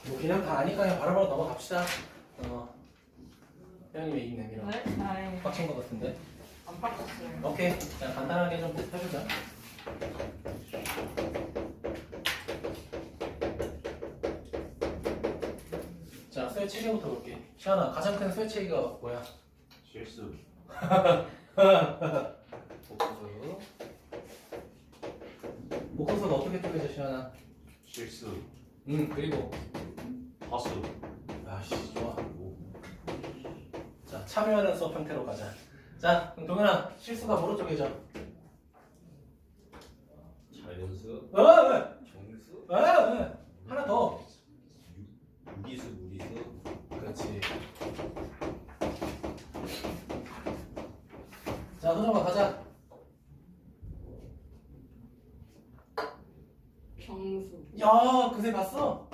뭐 그냥 다 아니까 바로바로 넘어갑시다. 회원님 얘기 내밀어. 네? 아니 빡친 것 같은데. 안 바꿨어요. 오케이. 자, 간단하게 좀 해보자. 자, 수의 체계부터 볼게. 시안아, 가장 큰 수의 체계가 뭐야? 실수. 복수. 복수가 어떻게 쪼개져, 시안아? 실수. 그리고 허수. 아씨, 좋아. 자, 참여하는 수업 형태로 가자. 자, 그럼 동현아, 실수가 뭐로 쪼개져? 자연수. 정수. 하나 더. 무리수. 무리수. 그렇지. 자, 소정아 가자. 정수, 야, 그새 봤어?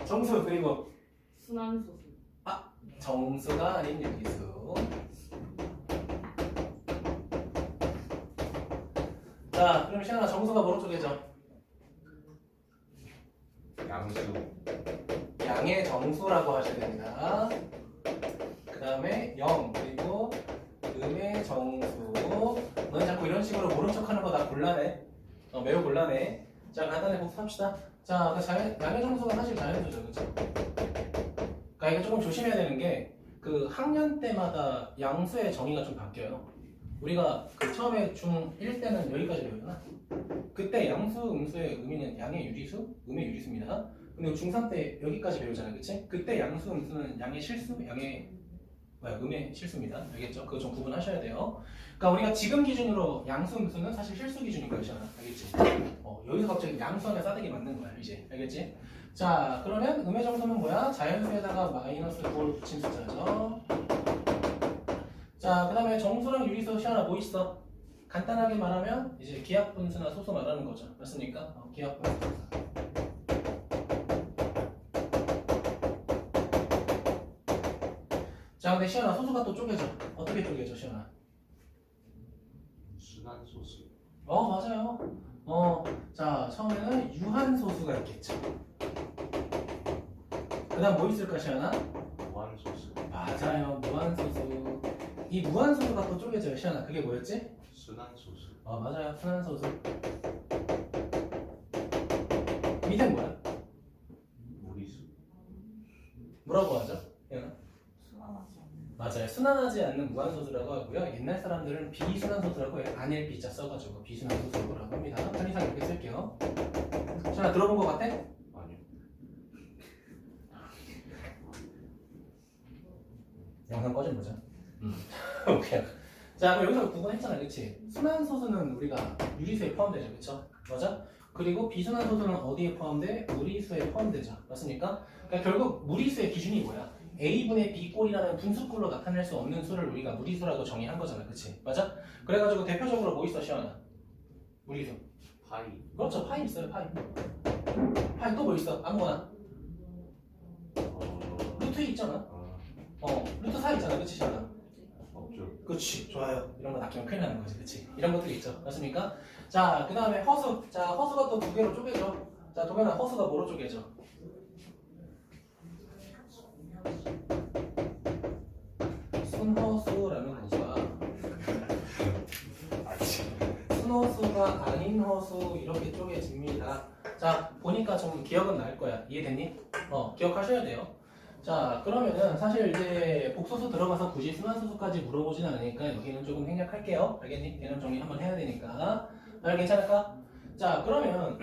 정수 그리고 순환소수, 정수가 아닌 유기수. 자, 그럼 시현아 정수가 뭐로 쪼개져? 양수. 양의 정수라고 하셔야 됩니다. 그 다음에 영 그리고 음의 정수. 너는 자꾸 이런 식으로 모른 척하는 거 나 곤란해. 매우 곤란해. 자, 간단히 복습합시다. 자, 양의 정수가 사실 자연수죠, 그렇죠? 그러니까 이거 조금 조심해야 되는 게 그 학년 때마다 양수의 정의가 좀 바뀌어요. 우리가 그 처음에 중1 때는 여기까지 배우잖아. 그때 양수, 음수의 의미는 양의 유리수, 음의 유리수입니다. 근데 중3 때 여기까지 배우잖아요, 그치? 그때 양수, 음수는 양의 실수, 음의 실수입니다. 알겠죠? 그거 좀 구분하셔야 돼요. 그러니까 우리가 지금 기준으로 양수, 음수는 사실 실수 기준인 거잖아. 알겠지? 여기서 갑자기 양수하면 싸대기 맞는 거야, 이제. 알겠지? 자, 그러면 음의 정수는 뭐야? 자연수에다가 마이너스 9를 붙인 숫자죠. 자, 그 다음에 정수랑 유리수 시하나 뭐 있어? 간단하게 말하면 이제 기하분수나 소수 말하는 거죠. 맞습니까? 기하분수. 자, 근데 시연아 소수가 또 쪼개져. 어떻게 쪼개져, 시연아? 순환소수. 맞아요. 자, 처음에는 유한소수가 있겠죠. 그 다음 뭐 있을까, 시연아? 무한소수. 맞아요, 무한소수. 이 무한소수가 또 쪼개져요, 시연아. 그게 뭐였지? 순환소수. 맞아요, 순환소수. 밑엔 뭐야? 무리수. 뭐라고 하죠, 시연아? 순환하지 않는. 맞아요, 순환하지 않는 무한소수라고 하고요. 옛날 사람들은 비순환소수라고 해요. 안일 비자 써가지고 비순환소수라고 합니다. 편의상 이렇게 쓸게요. 시연아 들어본 거 같아? 아니요. 영상 꺼좀 보자. 오케이. 자, 그럼 여기서 구분했잖아, 그렇지? 순환소수는 우리가 유리수에 포함되죠, 그렇죠? 맞아? 그리고 비순환소수는 어디에 포함돼? 무리수에 포함되죠, 맞습니까? 그러니까 결국 무리수의 기준이 뭐야? A분의 B꼴이라는 분수꼴로 나타낼 수 없는 수를 우리가 무리수라고 정의한 거잖아, 그렇지? 맞아? 그래가지고 대표적으로 뭐 있어, 시원아? 무리수. 파이. 그렇죠, 파이 있어요, 파이. 파이 또 뭐 있어? 아무거나. 루트 있잖아. 루트 4 있잖아, 그렇지, 시원아? 없죠. 그렇지, 좋아요. 이런 거 낚이면 큰일 나는 거지, 그렇지? 이런 것들이 있죠, 맞습니까? 자, 그 다음에 허수. 자, 허수가 또 두 개로 쪼개져. 자, 동현아, 허수가 뭐로 쪼개져? 순허수라는 거가 순허수가 아닌 허수 이렇게 쪼개집니다. 자, 보니까 좀 기억은 날 거야. 이해됐니? 기억하셔야 돼요. 자, 그러면은 사실 이제 복소수 들어가서 굳이 순환소수까지 물어보진 않으니까 여기는 조금 생략할게요. 알겠니? 개념 정리 한번 해야 되니까. 괜찮을까? 자, 그러면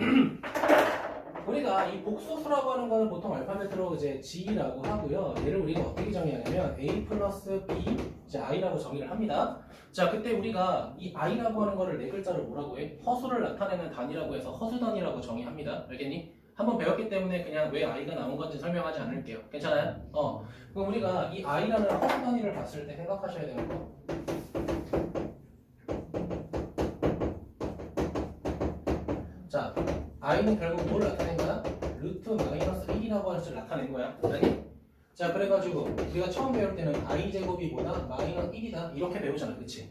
우리가 이 복소수라고 하는 거는 보통 알파벳으로 이제 G라고 하고요. 얘를 우리가 어떻게 정의하냐면 A 플러스 B 이제 I라고 정의를 합니다. 자, 그때 우리가 이 I라고 하는 거를 네 글자로 뭐라고 해? 허수를 나타내는 단위라고 해서 허수단위라고 정의합니다. 알겠니? 한번 배웠기 때문에 그냥 왜 I가 나온 건지 설명하지 않을게요. 괜찮아요? 그럼 우리가 이 I라는 허수 단위를 봤을 때 생각하셔야 되는 거. 자, I는 결국 뭘 나타낸 거야? 루트 마이너스 1이라고 하는 것을 나타낸 거야. 아니? 자, 그래가지고 우리가 처음 배울 때는 I제곱이 보다 마이너스 1이다 이렇게 배우잖아, 그치?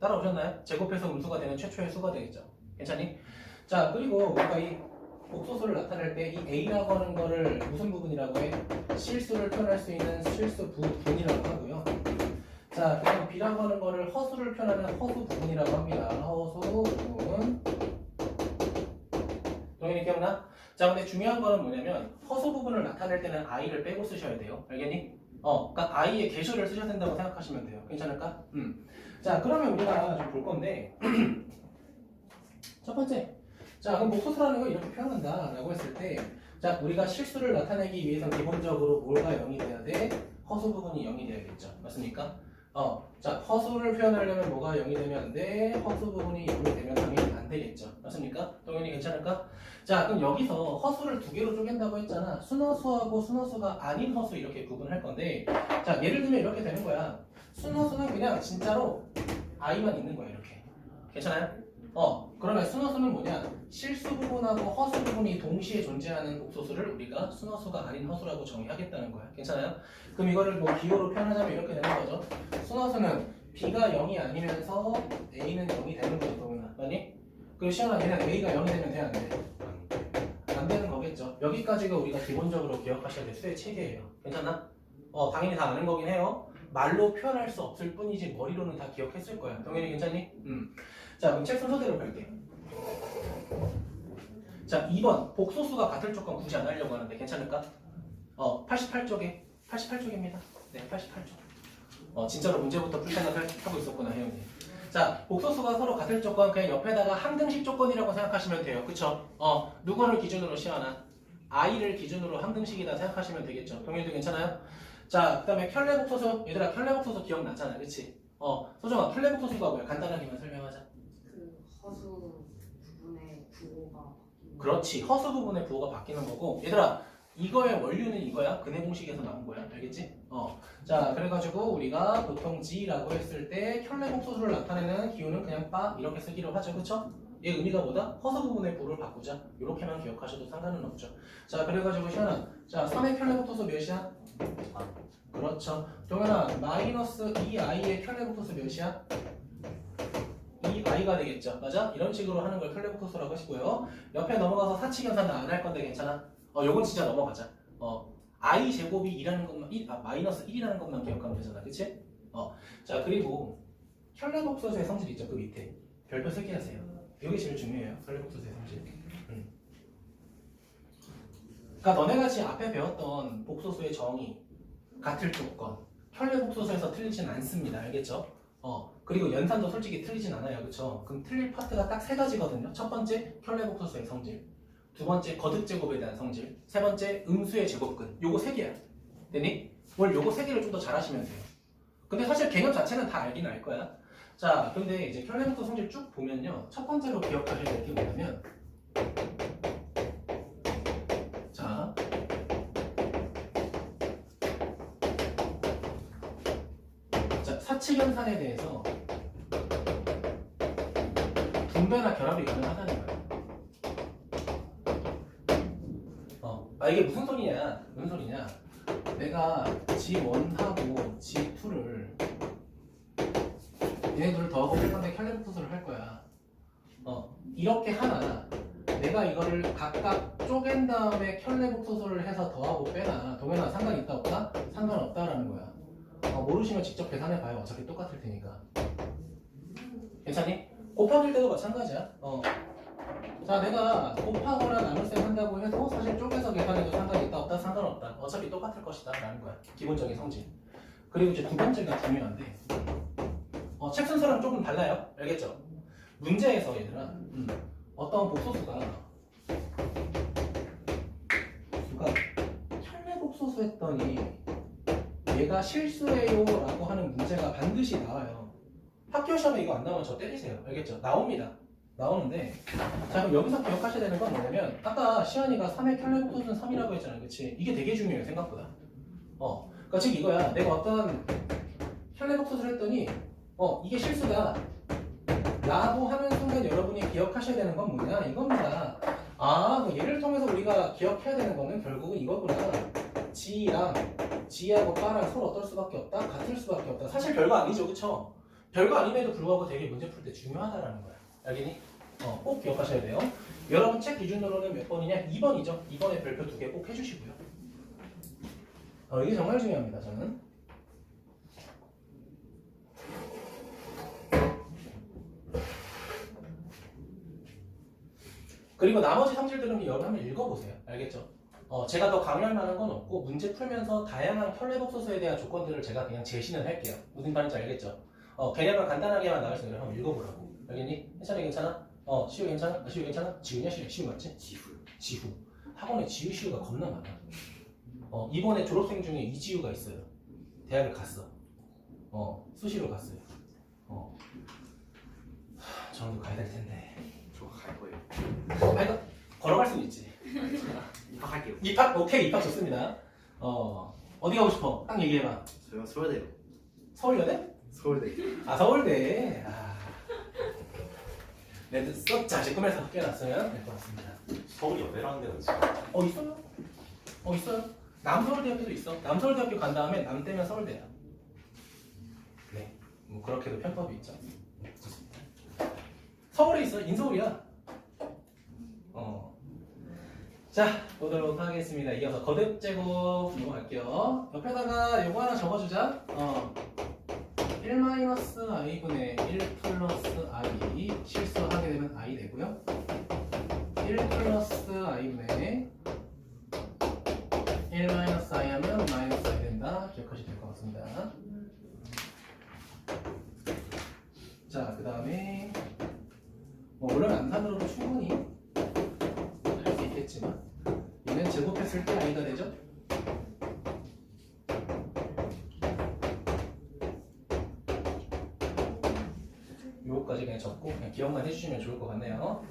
따라오셨나요? 제곱해서 음수가 되는 최초의 수가 되겠죠. 괜찮니? 자, 그리고 우리가 이 복소수를 나타낼 때 이 A라고 하는 거를 무슨 부분이라고 해? 실수를 표현할 수 있는 실수 부분이라고 하고요. 자, 그럼 B라고 하는 거를 허수를 표현하는 허수 부분이라고 합니다. 허수 부분. 동현이 기억나? 자, 근데 중요한 거는 뭐냐면 허수 부분을 나타낼 때는 I를 빼고 쓰셔야 돼요. 알겠니? 그러니까 I의 개수를 쓰셔야 된다고 생각하시면 돼요. 괜찮을까? 자, 그러면 우리가 좀 볼 건데 첫 번째, 자, 그럼 복소수라는 걸 이렇게 표현한다 라고 했을 때, 자, 우리가 실수를 나타내기 위해서 기본적으로 뭐가 0이 돼야 돼? 허수 부분이 0이 돼야겠죠. 맞습니까? 자, 허수를 표현하려면 뭐가 0이 되면 안 돼? 허수 부분이 0이 되면 당연히 안 되겠죠. 맞습니까? 동현이 괜찮을까? 자, 그럼 여기서 허수를 두 개로 쪼갠다고 했잖아. 순허수하고 순허수가 아닌 허수 이렇게 구분할 건데, 자, 예를 들면 이렇게 되는 거야. 순허수는 그냥 진짜로 I만 있는 거야, 이렇게. 괜찮아요? 그러면 순허수는 뭐냐? 실수 부분하고 허수 부분이 동시에 존재하는 복소수를 우리가 순허수가 아닌 허수라고 정의하겠다는 거야. 괜찮아요? 그럼 이거를 뭐 기호로 표현하자면 이렇게 되는 거죠. 순허수는 B가 0이 아니면서 A는 0이 되는 거죠, 동현아. 맞니? 그리고 시연아, 얘는 A가 0이 되면 돼, 안 돼? 안 되는 거겠죠. 여기까지가 우리가 기본적으로 기억하셔야 될 수의 체계예요. 괜찮나? 당연히 다 아는 거긴 해요. 말로 표현할 수 없을 뿐이지 머리로는 다 기억했을 거야. 동현이 괜찮니? 자, 그럼 책 순서대로 갈게. 자, 2번 복소수가 같을 조건 굳이 안 하려고 하는데 괜찮을까? 88쪽에 88쪽입니다. 네, 88쪽. 진짜로 문제부터 풀 생각을 하고 있었구나, 혜영이. 자, 복소수가 서로 같을 조건 그냥 옆에다가 항등식 조건이라고 생각하시면 돼요. 그쵸? 누구를 기준으로 시하나? I를 기준으로 항등식이다 생각하시면 되겠죠. 동현이도 괜찮아요? 자, 그 다음에 켤레복소수. 얘들아, 켤레복소수 기억나잖아, 그치? 소정아, 켤레복소수가 뭐야? 간단하게만 설명하자. 그 허수 부분의 부호가 바뀌는. 그렇지, 허수 부분의 부호가 바뀌는 거고. 얘들아, 이거의 원류는 이거야. 근해 공식에서 나온 거야. 알겠지? 자, 그래가지고 우리가 보통 G라고 했을 때 켤레복소수를 나타내는 기호는 그냥 빠 이렇게 쓰기로 하죠. 그쵸? 얘 의미가 뭐다? 허수 부분의 부호를 바꾸자. 이렇게만 기억하셔도 상관은 없죠. 자, 그래가지고 시연아, 자, 3의 켤레복소수 몇이야? 그렇죠. 동현아, 마이너스 2i의 켤레복소수 몇이야? 2i가 되겠죠. 맞아? 이런 식으로 하는 걸 켤레복소수라고 하시고요. 옆에 넘어가서 사칙연산은 안 할 건데 괜찮아? 요건 진짜 넘어가자. i 제곱이 2라는 것만, 마이너스 1이라는 것만 기억하면 되잖아. 그치? 자, 그리고 켤레복소수의 성질 있죠? 그 밑에. 별표 쓰기 하세요. 이게 제일 중요해요. 켤레복소수의 성질. 그러니까 너네같이 앞에 배웠던 복소수의 정의, 같을 조건, 켤레복소수에서 틀리진 않습니다. 알겠죠? 그리고 연산도 솔직히 틀리진 않아요. 그쵸? 그럼 틀릴 파트가 딱 세 가지거든요. 첫 번째, 켤레복소수의 성질. 두 번째, 거듭제곱에 대한 성질. 세 번째, 음수의 제곱근. 요거 세 개야. 되니? 뭘 요거 세 개를 좀 더 잘하시면 돼요. 근데 사실 개념 자체는 다 알긴 알 거야. 자, 근데 이제 켤레복소 성질 쭉 보면요. 첫 번째로 기억하셔야 될 게 뭐냐면, 자, 사칙연산에 대해서 분배나 결합이 가능하다는 거예요. 이게 무슨 소리냐? 무슨 소리냐? 내가 G1하고 G2를 얘네들을 더하고 뺄건데 켤레복소수를 할 거야. 이렇게 하나 내가 이거를 각각 쪼갠 다음에 켤레복소수를 해서 더하고 빼나 동현아 상관 있다 없다? 상관없다라는 거야. 모르시면 직접 계산해봐요. 어차피 똑같을 테니까. 괜찮니? 곱하기일 때도 마찬가지야. 자, 내가 곱하거나 나눗셈 한다고 해도 사실 쪼개서 계산해도 상관이 있다 없다? 상관없다. 어차피 똑같을 것이다 라는 거야. 기본적인 성질. 그리고 이제 두 번째가 중요한데 책 순서랑 조금 달라요. 알겠죠? 문제에서 얘들아 어떤 복소수가 켤레복소수 했더니 얘가 실수예요 라고 하는 문제가 반드시 나와요. 학교 시험에 이거 안 나오면 저 때리세요. 알겠죠? 나옵니다. 나오는데 자, 그럼 여기서 기억하셔야 되는 건 뭐냐면 아까 시연이가 3의 켤레복소수는 3이라고 했잖아요. 그치? 이게 되게 중요해요. 생각보다. 그러니까 즉 이거야. 내가 어떤 켤레복소수를 했더니 이게 실수다 라고 하는 순간 여러분이 기억하셔야 되는 건 뭐냐? 이겁니다. 얘를 통해서 우리가 기억해야 되는 거는 결국은 이거구나. G랑 G하고 빠랑 서로 어떨 수밖에 없다? 같을 수밖에 없다. 사실 별거 아니죠. 그쵸? 별거 아님에도 불구하고 되게 문제 풀 때 중요하다라는 거야. 알겠니? 꼭 기억하셔야 돼요. 여러분 책 기준으로는 몇 번이냐? 2번이죠. 2번에 별표 2개 꼭 해주시고요. 이게 정말 중요합니다. 저는. 그리고 나머지 성질들은 여러분 한번 읽어보세요. 알겠죠? 제가 더 강요할 만한 건 없고 문제 풀면서 다양한 혈례법소서에 대한 조건들을 제가 그냥 제시는 할게요. 무슨 말인지 알겠죠? 개념을 간단하게만 나갈 수 있는 걸 한번 읽어보라고. 알겠니? 괜찮아 괜찮아? 시우 괜찮아? 시우 괜찮아? 지우냐? 시우 맞지? 지후. 학원에 지우시우가 겁나 많아. 이번에 졸업생 중에 이지우가 있어요. 대학을 갔어. 수시로 갔어요. 저도 가야 될 텐데. 저 갈 거예요. 이거 걸어갈 수는 있지. 입학할게요. 입학? 오케이, 입학 좋습니다. 어디 가고 싶어? 딱 얘기해봐. 저요 서울대요. 서울여대? 서울대. 서울대. 레드 썩 자식 꿈에서 깨놨으면 될 것 같습니다. 서울 여대라는 데가 있어요. 있어요? 있어요? 남서울대학교도 있어. 남서울대학교 간 다음에 남 떼면 서울대야. 네, 뭐 그렇게도 편법이 있죠. 좋습니다. 서울에 있어. 인서울이야. 자, 보도록 하겠습니다. 이어서 거듭 제곱 넘어갈게요. 옆에다가 요거 하나 적어주자. 1-i분의 1 플러스 i 실수하게 되면 i 되고요. 1 플러스 i분의 1 마이너스 i 하면 마이너스 i 된다. 기억하시면 될 것 같습니다. 자, 그 다음에 물론 암산으로도 충분히 할 수 있겠지만 얘는 제곱했을 때 i가 되죠? 요거까지 그냥 적고 그냥 기억만 해주시면 좋을 것 같네요.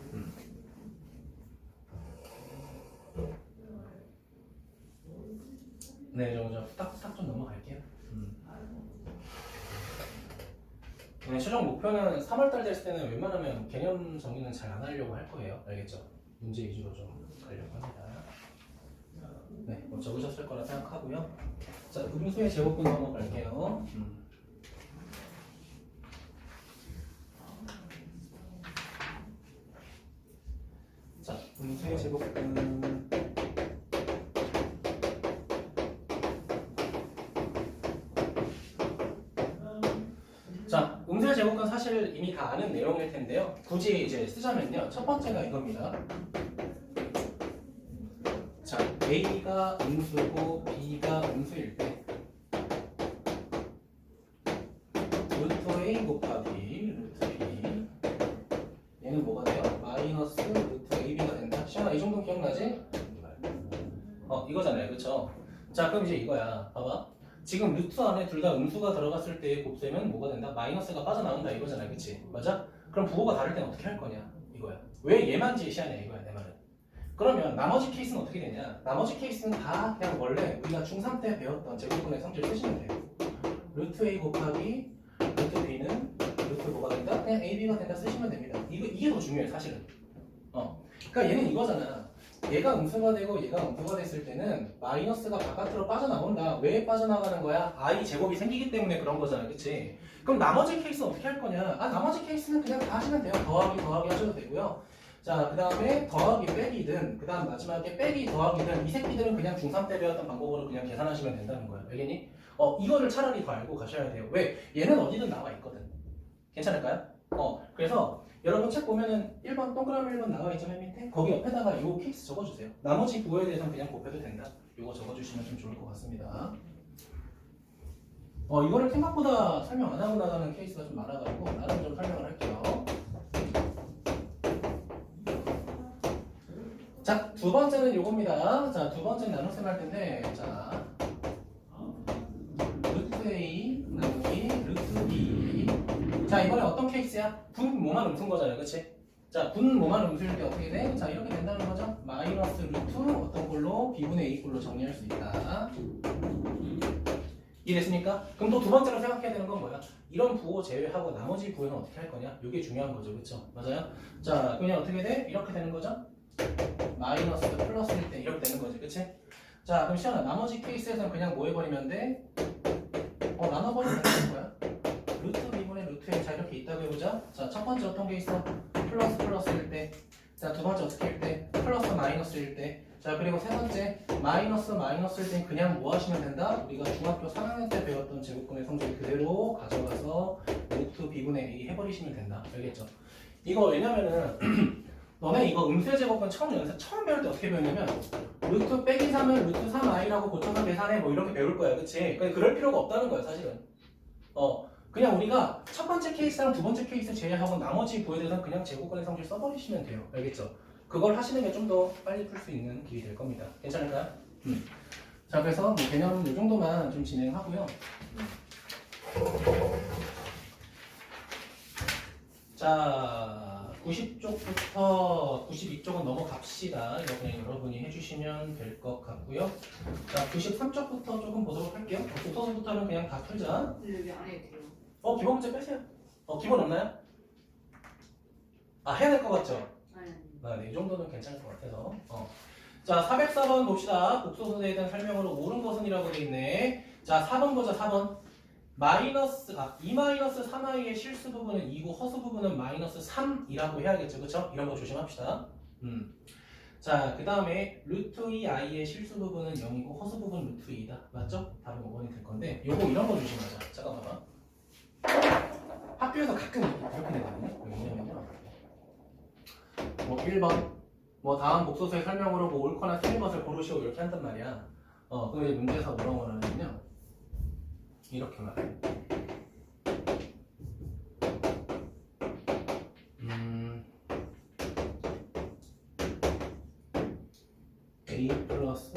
네, 저 후딱후딱 좀 넘어갈게요. 최종 목표는 3월달 됐을 때는 웬만하면 개념 정리는 잘 안 하려고 할 거예요. 알겠죠? 문제 위주로 좀 가려고 합니다. 네, 뭐 적으셨을 거라 생각하고요. 자, 음수의 제곱분 넘어갈게요. 자, 음수의 제곱분. 자, 음수의 제곱은 사실 이미 다 아는 내용일 텐데요. 굳이 이제 쓰자면요. 첫 번째가 이겁니다. 자, A가 음수고 B가 음수일 때 루트 A 곱하기 루트 B 얘는 뭐가 돼요? 마이너스 루트 AB가 된다. 시원아, 이 정도 기억나지? 이거잖아요. 그쵸? 자, 그럼 이제 이거야. 봐봐. 지금 루트 안에 둘 다 음수가 들어갔을 때의 곱셈은 뭐가 된다? 마이너스가 빠져나온다 이거잖아. 그치? 맞아? 그럼 부호가 다를 땐 어떻게 할 거냐? 이거야. 왜 얘만 제시하냐 이거야 내 말은. 그러면 나머지 케이스는 어떻게 되냐? 나머지 케이스는 다 그냥 원래 우리가 중3 때 배웠던 제곱분의 성질 쓰시면 돼요. 루트 A 곱하기 루트 B는 루트 뭐가 된다? 그냥 AB가 된다 쓰시면 됩니다. 이게 더 중요해 사실은. 그러니까 얘는 이거잖아. 얘가 음수가 되고 얘가 음수가 됐을 때는 마이너스가 바깥으로 빠져나온다. 왜 빠져나가는 거야? i 제곱이 생기기 때문에 그런 거잖아. 그치? 그럼 나머지 케이스는 어떻게 할 거냐? 나머지 케이스는 그냥 다 하시면 돼요. 더하기 하셔도 되고요. 자, 그 다음에 더하기 빼기든 그 다음 마지막에 빼기 더하기든 이 새끼들은 그냥 중3 때 배웠던 방법으로 그냥 계산하시면 된다는 거야. 알겠니? 이거를 차라리 더 알고 가셔야 돼요. 왜? 얘는 어디든 나와 있거든. 괜찮을까요? 그래서 여러분 책 보면은 1번 동그라미 1번 나와 있죠, 맨 밑에? 거기 옆에다가 요 케이스 적어주세요. 나머지 부호에 대해서는 그냥 곱해도 된다. 요거 적어주시면 좀 좋을 것 같습니다. 이거를 생각보다 설명 안 하고 나가는 케이스가 좀 많아가지고 나름 좀 설명을 할게요. 자, 두 번째는 요겁니다. 자, 두 번째는 나눗셈 할 텐데, 자, 루트 A 나누기 루트 B. 자, 이번에 어떤 케이스야? 분 뭐만 음수인 거잖아요, 그치? 자, 분 뭐만 음수일 때 어떻게 돼? 자, 이렇게 된다는 거죠? 마이너스 루트 어떤 걸로 B분의 A 꼴로 정리할 수 있다. 이해됐습니까? 그럼 또 두 번째로 생각해야 되는 건 뭐야? 이런 부호 제외하고 나머지 부호는 어떻게 할 거냐? 이게 중요한 거죠, 그쵸? 맞아요? 자, 그냥 어떻게 돼? 이렇게 되는 거죠? 마이너스 플러스일 때 이렇게 되는 거지, 그치? 자, 그럼 시원아, 나머지 케이스에서는 그냥 뭐 해버리면 돼? 나눠버리면 되는 거야. 루트 B분의 루트 A. 자, 이렇게 있다고 해보자. 자, 첫 번째 어떤 게 있어? 플러스 플러스일 때. 자, 두 번째 어떻게 할 때? 플러스 마이너스일 때. 자, 그리고 세 번째 마이너스 마이너스일 땐 그냥 뭐 하시면 된다? 우리가 중학교 3학년 때 배웠던 제곱근의 성질 그대로 가져가서 루트 b분의 a 해버리시면 된다. 알겠죠? 이거 왜냐면은 너네 이거 음수제곱근 처음 배울 때 어떻게 배웠냐면 루트 빼기 3은 루트 3i라고 고쳐서 계산해 뭐 이렇게 배울 거야. 그치? 그럴 필요가 없다는 거야 사실은. 그냥 우리가 첫 번째 케이스랑 두 번째 케이스 제외하고 나머지 부에 대해서는 그냥 제곱근의 성질 써버리시면 돼요. 알겠죠? 그걸 하시는 게 좀 더 빨리 풀 수 있는 길이 될 겁니다. 괜찮을까요? 자, 그래서 뭐 개념 이 정도만 좀 진행하고요. 자, 90쪽부터 92쪽은 넘어갑시다. 이거 그냥 여러분이 해주시면 될 것 같고요. 자, 93쪽부터 조금 보도록 할게요. 국소서부터는 그냥 다 풀자. 근데 왜 안 해도 돼요? 기본 문제 빼세요. 기본 없나요? 해야 될 것 같죠? 아니. 네, 이 정도는 괜찮을 것 같아서. 자, 404번 봅시다. 복소수에 대한 설명으로 옳은 것은 이라고 돼 있네. 자, 4번 보자, 4번. 2-3i의 실수 부분은 2고 허수 부분은 마이너스 3이라고 해야겠죠. 그쵸? 이런 거 조심합시다. 자, 그 다음에 루트 2i의 실수 부분은 0이고 허수 부분 루트 2다. 맞죠? 답은 5번이 될 건데 요거 이런 거 조심하자. 잠깐 봐봐. 학교에서 가끔 이렇게 되거든요. 왜냐면요. 뭐 1번 뭐 다음 복소수의 설명으로 뭐 옳거나 틀린 것을 고르시오 이렇게 한단 말이야. 그럼 이제 문제에서 뭐라고 말하냐면요. 이렇게 말해. A 플러스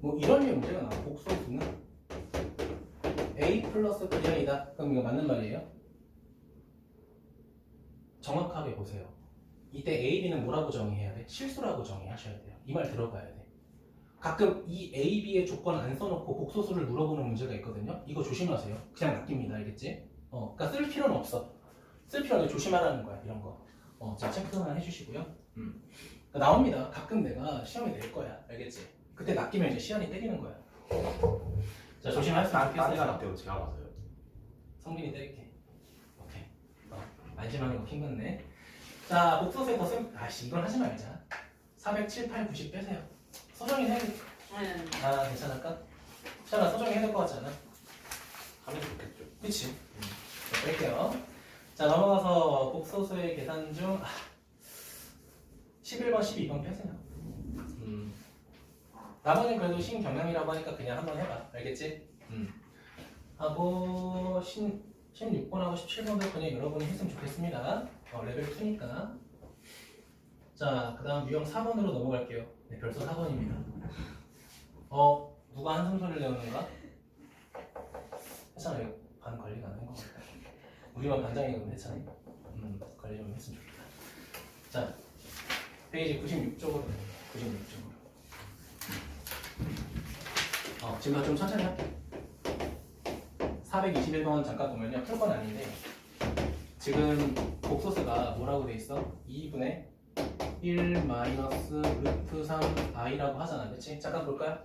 뭐 이런 류의 문제가 나와. 복소수는 A 플러스 B이다. 그럼 이거 맞는 말이에요? 정확하게 보세요. 이때 A, B는 뭐라고 정의해야 돼? 실수라고 정의하셔야 돼요. 이 말 들어가야 돼. 가끔 이 A, B의 조건 안 써놓고 복소수를 물어보는 문제가 있거든요. 이거 조심하세요. 그냥 낚입니다. 알겠지? 그러니까 쓸 필요는 없어. 쓸 필요는 조심하라는 거야. 이런 거. 자, 체크만 해주시고요. 그러니까 나옵니다. 가끔 내가 시험에 낼 거야. 알겠지? 그때 낚이면 이제 시안이 때리는 거야. 자, 조심하셨으면 딴 데가 좋겠어요. 낫대요. 제가 맞아요. 성빈이 때릴게. 오케이. 안심하는 거 킹같네. 자, 복소수의 거셈. 이건 하지 말자. 407, 8, 90 빼세요. 소정이 해야 돼. 아니. 괜찮을까? 시안아, 소정이 해야 될 것 같지 않아? 하면 좋겠죠. 그치? 자, 뺄게요. 자, 넘어가서 복소수의 계산 중 11번, 12번 빼세요. 나머지는 그래도 신경량이라고 하니까 그냥 한번 해봐. 알겠지? 하고 16번하고 17번도 그냥 여러분이 했으면 좋겠습니다. 레벨 2니까. 자, 그 다음 유형 4번으로 넘어갈게요. 네, 벌써 4번입니다. 누가 한숨 소리를 내었는가? 해찬아, 이거 반 관리가 안 된 것 같아. 우리만 반장이거든, 해찬이. 관리 좀 했으면 좋겠다. 자, 페이지 96쪽으로 96쪽으로. 지금 좀 천천히 할게. 421번 잠깐 보면요. 풀 건 아닌데 지금 복소수가 뭐라고 돼 있어? 2분의 1 마이너스 루트 3i라고 하잖아. 그치? 잠깐 볼까요?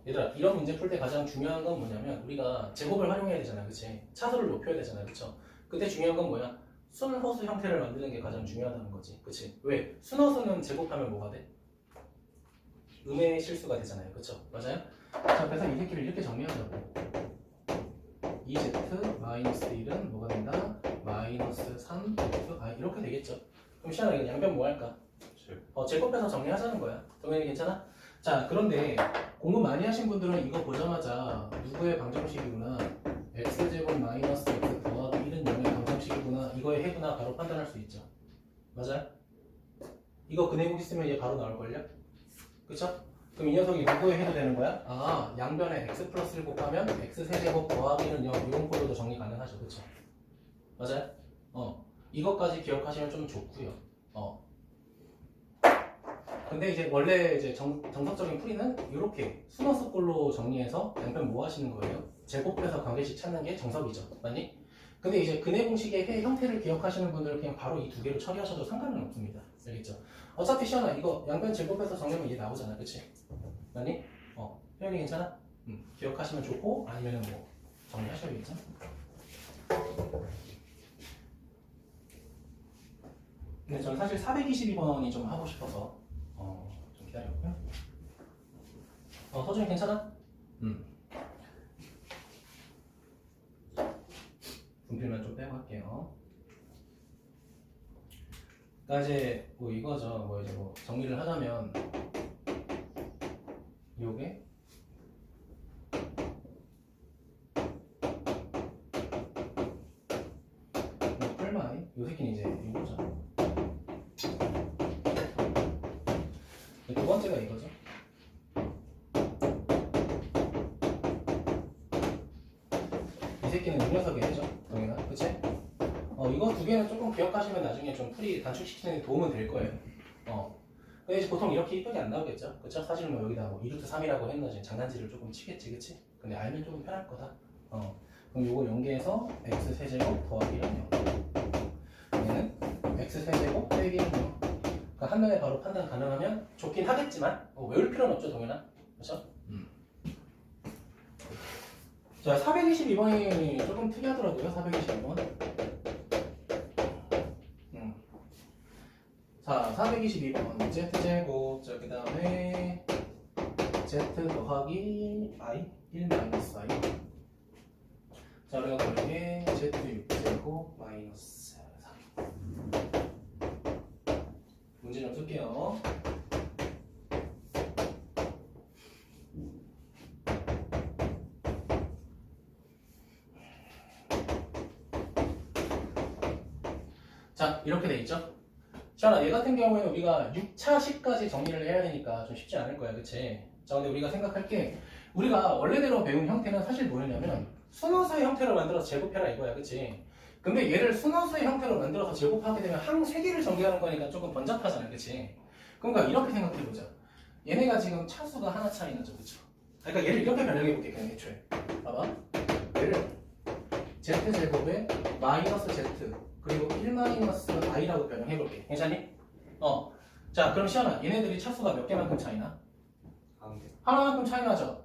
얘들아, 이런 문제 풀 때 가장 중요한 건 뭐냐면 우리가 제곱을 활용해야 되잖아. 그치? 차수를 높여야 되잖아. 그쵸? 그때 중요한 건 뭐야? 순허수 형태를 만드는 게 가장 중요하다는 거지. 그치? 왜? 순허수는 제곱하면 뭐가 돼? 음의 실수가 되잖아요. 그쵸? 맞아요? 자, 그래서 이 새끼를 이렇게 정리하자고. 2z 마이너스 1은 뭐가 된다? 마이너스 3z 이렇게 되겠죠. 그럼 시안아, 이거 양변 뭐 할까? 제곱해서 정리하자는 거야. 동현이 괜찮아? 자, 그런데 공부 많이 하신 분들은 이거 보자마자 누구의 방정식이구나, x제곱 마이너스 x 더하기 1은 0의 방정식이구나, 이거의 해구나 바로 판단할 수 있죠. 맞아요? 이거 근해국 있으면 얘 바로 나올걸요? 그쵸? 그럼 이 녀석이 누구의 해도 되는 거야? 양변에 x 플러스를 곱하면 x 세제곱 더하기는 0, 이런 꼴로도 정리 가능하죠. 그쵸? 맞아요? 이것까지 기억하시면 좀 좋고요. 근데 이제 원래 이제 정석적인 풀이는 이렇게 순허수 꼴로 정리해서 양변 뭐 하시는 거예요? 제곱해서 관계식 찾는 게 정석이죠. 맞니? 근데 이제 근해 공식의 해 형태를 기억하시는 분들은 그냥 바로 이 두 개로 처리하셔도 상관은 없습니다. 알겠죠? 어차피 시연아, 이거 양변 제곱해서 정리하면 얘 나오잖아. 그치? 맞니? 혜연이 괜찮아? 기억하시면 좋고 아니면 뭐 정리하셔야겠죠. 근데 저는 사실 422번이 좀 하고 싶어서 좀 기다렸고요. 서준이 괜찮아? 분필만 좀 빼고 할게요. 그러니까 이제 뭐 이거죠. 뭐 이제 뭐 정리를 하자면 요게 뿔마이 요 새끼는 이제 이거죠. 두 번째가 이거죠. 이 새끼는 이 녀석이 되죠. 동현아, 그치? 이거 두 개는 조금 기억하시면 나중에 좀 풀이 단축시키는 데 도움은 될 거예요. 근데 이제 보통 이렇게 이쁘게 안 나오겠죠? 그쵸? 사실 뭐 여기다 뭐 2루트 3이라고 했나 지금 장난질을 조금 치겠지, 그치? 근데 알면 조금 편할 거다. 그럼 요거 연계해서 x 세제곱 더하기는 0. 얘는 x 세제곱 빼기는 0. 그러니까 한눈에 바로 판단 가능하면 좋긴 하겠지만 외울 필요는 없죠, 동현아. 그쵸? 자, 422번이 조금 특이하더라고요, 422번. 자, 422번 z제곱, 자, 그 다음에 z 더하기 i 1 마이너스 i. 자, 우리가 거기에 z 6제곱 마이너스 3. 문제 좀 쓸게요. 자, 이렇게 돼 있죠? 자, 얘 같은 경우에는 우리가 6차식까지 정리를 해야 되니까 좀 쉽지 않을 거야, 그치? 자, 근데 우리가 생각할 게 우리가 원래대로 배운 형태는 사실 뭐였냐면 순호수의 형태로 만들어서 제곱해라 이거야, 그치? 근데 얘를 순호수의 형태로 만들어서 제곱하게 되면 항 3개를 전개하는 거니까 조금 번잡하잖아, 그치? 그러니까 이렇게 생각해보자. 얘네가 지금 차수가 하나 차이 나죠, 그쵸? 그러니까 얘를 이렇게 변형해볼게, 그냥 애초에. 봐봐. 얘를 z제곱에 마이너스 z 그리고 1 마이너스 i라고 변형해볼게. 괜찮니? 자, 그럼 시연아, 얘네들이 차수가 몇 개만큼 차이나? 하나만큼 차이 나죠?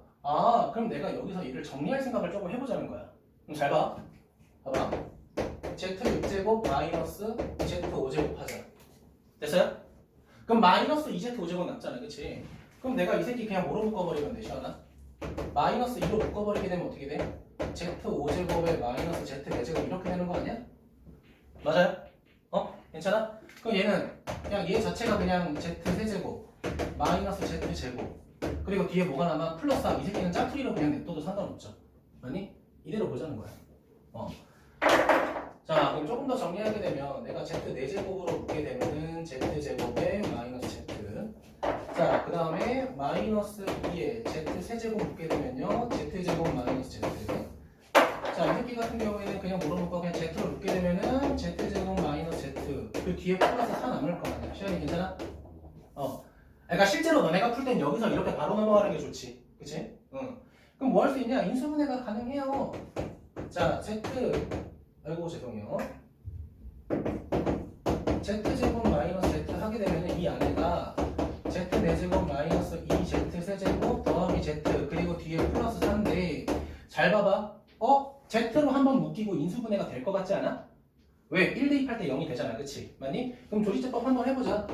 그럼 내가 여기서 얘를 정리할 생각을 조금 해보자는 거야. 그럼 잘 봐. 봐봐. z6제곱 마이너스 z5제곱 하자. 됐어요? 그럼 마이너스 2z5제곱 남잖아, 그치? 그럼 내가 이 새끼 그냥 뭐로 묶어버리면 돼, 시연아? 마이너스 2로 묶어버리게 되면 어떻게 돼? z5제곱에 마이너스 z4제곱 이렇게 되는 거 아니야? 맞아요? 괜찮아? 그럼 얘는 그냥 얘 자체가 그냥 z3제곱 마이너스 z제곱 그리고 뒤에 뭐가 남아? 플러스 이 새끼는 짝풀이로 그냥 냅둬도 상관없죠. 맞니? 이대로 보자는 거야. 자, 그럼 조금 더 정리하게 되면 내가 z4제곱으로 묶게 되면은 z제곱에 마이너스 z. 자, 그 다음에 마이너스 2에 z3제곱 묶게 되면요 z제곱 마이너스 z. 자, 이 새끼 같은 경우에는 그냥 뭐로 묶어? 그냥 z로 묶게 되면은 z제곱 마이너스 z 그 뒤에 플러스 4 남을 거 아니야. 시간이 괜찮아? 그러니까 실제로 너네가 풀 땐 여기서 이렇게 바로 넘어가는 게 좋지. 그치? 그럼 뭐 할 수 있냐? 인수분해가 가능해요. 자, 아이고 죄송해요. z제곱 마이너스 z 하게 되면은 이 안에가 z4제곱 마이너스 2z3제곱 더하기 z 그리고 뒤에 플러스 4인데 잘 봐봐. z로 한번 묶이고 인수분해가 될 것 같지 않아? 왜? 1 대입할 때 0이 되잖아, 그치? 맞니? 그럼 조리제법 한번 해보자.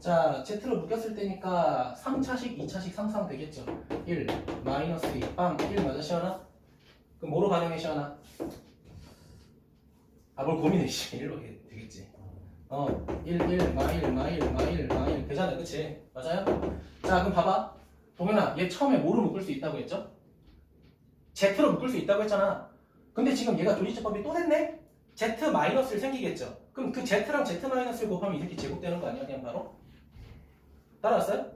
자, z로 묶였을 때니까 3차식, 2차식 상상 되겠죠? 1, 마이너스 2, 빵, 1 맞아, 시원아? 그럼 뭐로 반영해, 시원아? 뭘 고민해, 씨. 1로 되겠지. 1, 마일 되잖아, 그치? 맞아요? 자, 그럼 봐봐. 동현아, 얘 처음에 뭐로 묶을 수 있다고 했죠? z로 묶을 수 있다고 했잖아. 근데 지금 얘가 조리제법이 또 됐네? z 마이너스를 생기겠죠? 그럼 그 z랑 z 마이너스를 곱하면 이 새끼 제곱되는 거 아니야? 그냥 바로? 따라왔어요?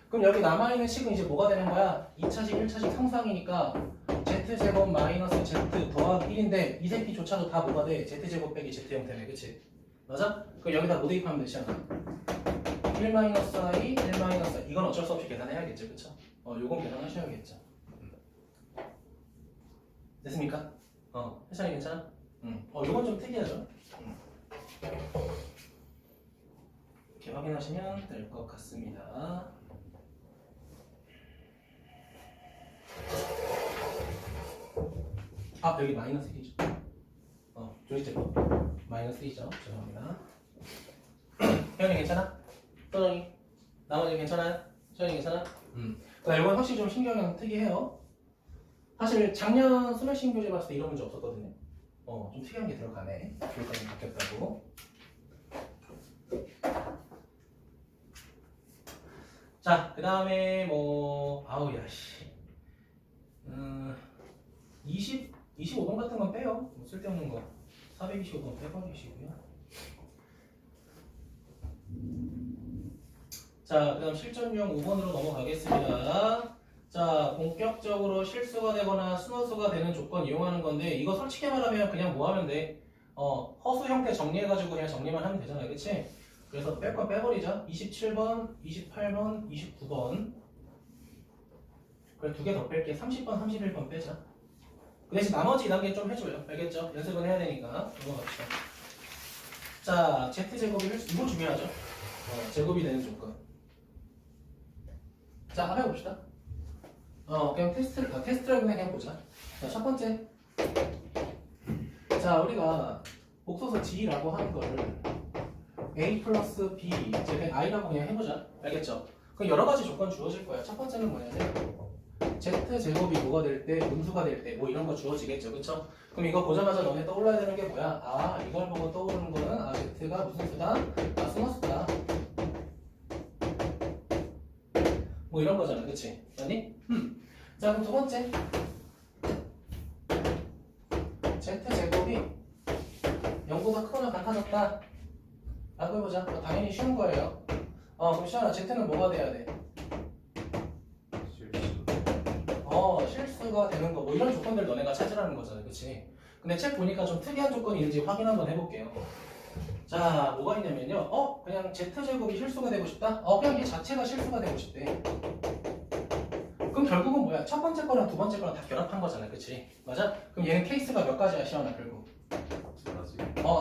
그럼 여기 남아있는 식은 이제 뭐가 되는 거야? 2차식, 1차식 상상이니까 z제곱 마이너스 z 더하기 1인데 이 새끼조차도 다 뭐가 돼? z제곱 빼기 z 형태네, 그치? 맞아? 그럼 여기다 뭐 대입하면 되지 않아? 1 마이너스 i, 1 마이너스 i 이건 어쩔 수 없이 계산해야겠죠, 그쵸? 요건 계산하셔야겠죠. 됐습니까? 해찬이 괜찮아? 요건 좀 특이하죠? 이렇게 확인하시면 될 것 같습니다. 아 여기 마이너스 1이죠. 조리제법 마이너스 1이죠. 죄송합니다. 혜연이 괜찮아? 소정이? 나머지 괜찮아요? 소연이 괜찮아? 그러니까 이건 확실히 좀 신경이 특이해요. 사실 작년 스매싱 교재 봤을 때 이런 문제 없었거든요. 좀 특이한 게 들어가네. 교육관이 바뀌었다고. 자, 그 다음에 뭐 아우 야씨 25번 같은 건 빼요. 뭐 쓸데없는 거 425번 빼버리시고요. 자, 그 다음 실전용 5번으로 넘어가겠습니다. 자, 본격적으로 실수가 되거나 순허수가 되는 조건 이용하는 건데 이거 솔직히 말하면 그냥 뭐 하면 돼? 허수 형태 정리해가지고 그냥 정리만 하면 되잖아요. 그치? 그래서 뺄 건 빼버리자. 27번, 28번, 29번. 그래 두 개 더 뺄게. 30번, 31번 빼자. 그 대신 나머지 2단계 좀 해줘요. 알겠죠? 연습은 해야 되니까. 넘어갑시다. 자, Z제곱이 이거 중요하죠? 제곱이 되는 조건. 자, 한번 해봅시다. 그냥 테스트라고 그냥 보자. 자, 첫 번째. 자, 우리가 복소서 G라고 하는 거를 A 플러스 B, 이제 그냥 I라고 그냥 해보자. 알겠죠? 그럼 여러 가지 조건 주어질 거야. 첫 번째는 뭐냐면 Z제곱이 뭐가 될 때, 음수가 될 때, 뭐 이런 거 주어지겠죠. 그쵸? 그럼 이거 보자마자 너네 떠올라야 되는 게 뭐야? 아, 이걸 보고 떠오르는 거는 Z가 무슨 수다? 순허수다. 뭐 이런 거잖아. 그치? 아니? 자, 그럼 두 번째. Z제곱이 0보다 크거나 같아졌다. 라고 해보자. 당연히 쉬운 거예요. 그럼 시원아, Z는 뭐가 돼야 돼? 실수가 되는 거. 뭐 이런 조건들 너네가 찾으라는 거잖아. 그치? 근데 책 보니까 좀 특이한 조건이 있는지 확인 한번 해볼게요. 자, 뭐가 있냐면요. 그냥 Z제곱이 실수가 되고 싶다? 그냥 이 자체가 실수가 되고 싶대. 그럼 결국은 뭐야? 첫 번째 거랑 두 번째 거랑 다 결합한 거잖아. 그치? 맞아? 그럼 얘는 케이스가 몇 가지야, 시원아, 결국? 두 가지.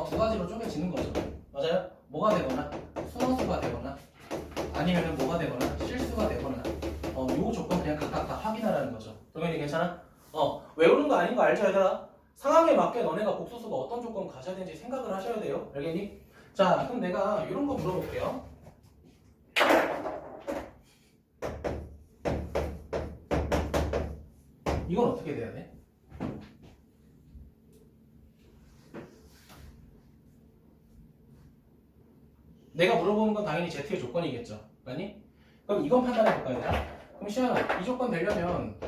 두 가지로 쪼개지는 거죠. 맞아요? 뭐가 되거나, 순허수가 되거나, 아니면은 뭐가 되거나, 실수가 되거나, 요 조건 그냥 각각 다 확인하라는 거죠. 동현이 괜찮아? 외우는 거 아닌 거 알죠, 얘들아? 상황에 맞게 너네가 복소수가 어떤 조건 가져야 되는지 생각을 하셔야 돼요. 알겠니? 자, 그럼 내가 이런 거 물어볼게요. 이건 어떻게 돼야 돼? 내가 물어보는 건 당연히 Z의 조건이겠죠. 맞니? 그럼 이건 판단해 볼까, 얘들아? 그럼 시연아, 이 조건 되려면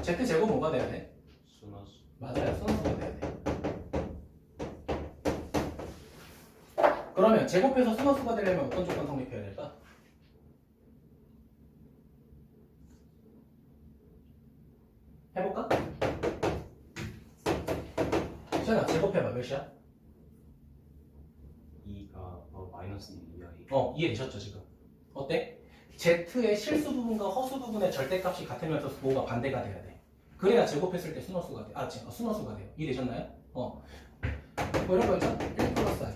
Z제곱 뭐가 돼야 돼? 순허수. 맞아요. 순수가 돼야 돼. 그러면 제곱해서 순허수가 되려면 어떤 조건 성립해야 될까? 해볼까? 시연아, 제곱해봐. 몇이야? 2가 마이너스 2 이하이. 이해되셨죠, 지금? 어때? Z의 실수 부분과 허수 부분의 절대값이 같으면서 뭐가 반대가 돼야 돼. 그래야 제곱했을 때 순허수가 돼. 순허수가 돼요. 이해되셨나요? 뭐 이런 거 있죠? 1 플러스 I.